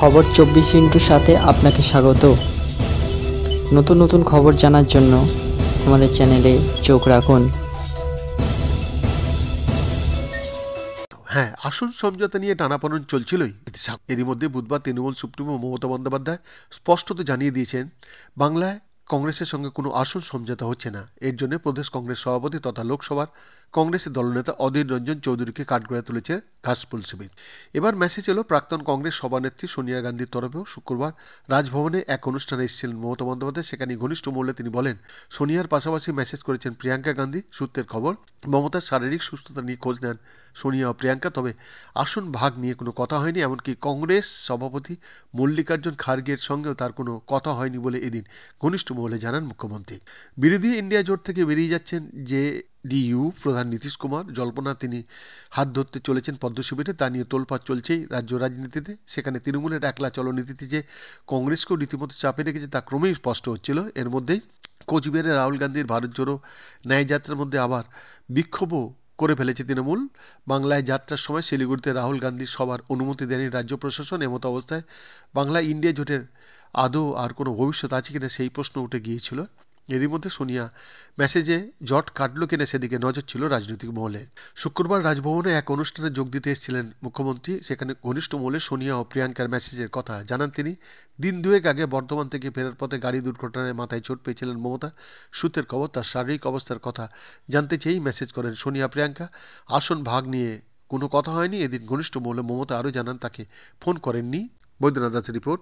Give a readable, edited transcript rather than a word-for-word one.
খবর 24 সাথে আপনাকে স্বাগত। নতুন নতুন খবর জানার জন্য আমাদের চ্যানেলে চোখ রাখুন। হ্যাঁ, আসন সমঝোতা নিয়ে টানাপোড়েন চলছিলই। এরই মধ্যে বুধবার তৃণমূল সুপ্রিমো মমতা বন্দ্যোপাধ্যায় স্পষ্টত জানিয়ে দিয়েছেন, বাংলায় কংগ্রেসের সঙ্গে কোনো আসন সমঝোতা হচ্ছে না। এর জন্য প্রদেশ কংগ্রেস সভাপতি তথা লোকসভার কংগ্রেসের দলনেতা অধীর রঞ্জন চৌধুরীকে কাঠগড়ায় তুলেছে ঘাসফুল শিবির। এবার মেসেজ এলো প্রাক্তন কংগ্রেস সভানেত্রী সোনিয়া গান্ধীর তরফেও। শুক্রবার রাজভবনে এক অনুষ্ঠানে এসেছিলেন মমতা বন্দ্যোপাধ্যায়। সেখানে ঘনিষ্ঠ মহলে তিনি বলেন, সোনিয়ার পাশাপাশি মেসেজ করেছেন প্রিয়াঙ্কা গান্ধী। সূত্রের খবর, মমতার শারীরিক সুস্থতা নিয়ে খোঁজ নেন সোনিয়া ও প্রিয়াঙ্কা। তবে আসন ভাগ নিয়ে কোনো কথা হয়নি। এমনকি কংগ্রেস সভাপতি মল্লিকার্জুন খার্গের সঙ্গেও তার কোনো কথা হয়নি বলে এদিন ঘনিষ্ঠ মহলে জানান মুখ্যমন্ত্রী। বিরোধী ইন্ডিয়া জোট থেকে বেরিয়ে যাচ্ছেন জেডিইউ প্রধান নীতিশ কুমার। জল্পনা তিনি হাত ধরতে চলেছেন পদ্ম শিবিরে, তা নিয়ে তোলপাড় চলছেই রাজ্য রাজনীতিতে। সেখানে তৃণমূলের একলা চলনীতিতে যে কংগ্রেসকেও রীতিমতো চাপে রেখেছে তা ক্রমেই স্পষ্ট হচ্ছিল। এর মধ্যেই কোচবিহারে রাহুল গান্ধীর ভারত জোড়ো ন্যায়যাত্রার মধ্যে আবার বিক্ষোভও করে ফেলেছে তৃণমূল। বাংলায় যাত্রার সময় শিলিগুড়িতে রাহুল গান্ধীর সভার অনুমতি দেয়নি রাজ্য প্রশাসন। এমতো অবস্থায় বাংলায় ইন্ডিয়া জোটের আদৌ আর কোনো ভবিষ্যৎ আছে কিনা সেই প্রশ্ন উঠে গিয়েছিল। এরই মধ্যে সোনিয়া মেসেজে জট কাটলো কিনা সেদিকে নজর ছিল রাজনৈতিক মহলে। শুক্রবার রাজভবনে এক অনুষ্ঠানে যোগ দিতে এসেছিলেন মুখ্যমন্ত্রী। সেখানে ঘনিষ্ঠ মহলে সোনিয়া ও প্রিয়াঙ্কার মেসেজের কথা জানান তিনি। দিন দুয়েক আগে বর্ধমান থেকে ফেরার পথে গাড়ি দুর্ঘটনায় মাথায় চোট পেয়েছিলেন মমতা। সূত্রের খবর, তার শারীরিক অবস্থার কথা জানতে চেয়েই মেসেজ করেন সোনিয়া প্রিয়াঙ্কা। আসন ভাগ নিয়ে কোনো কথা হয়নি। এদিন ঘনিষ্ঠ মহলে মমতা আরও জানান, তাকে ফোন করেননি। বৈদ্যনাথ দাসের রিপোর্ট।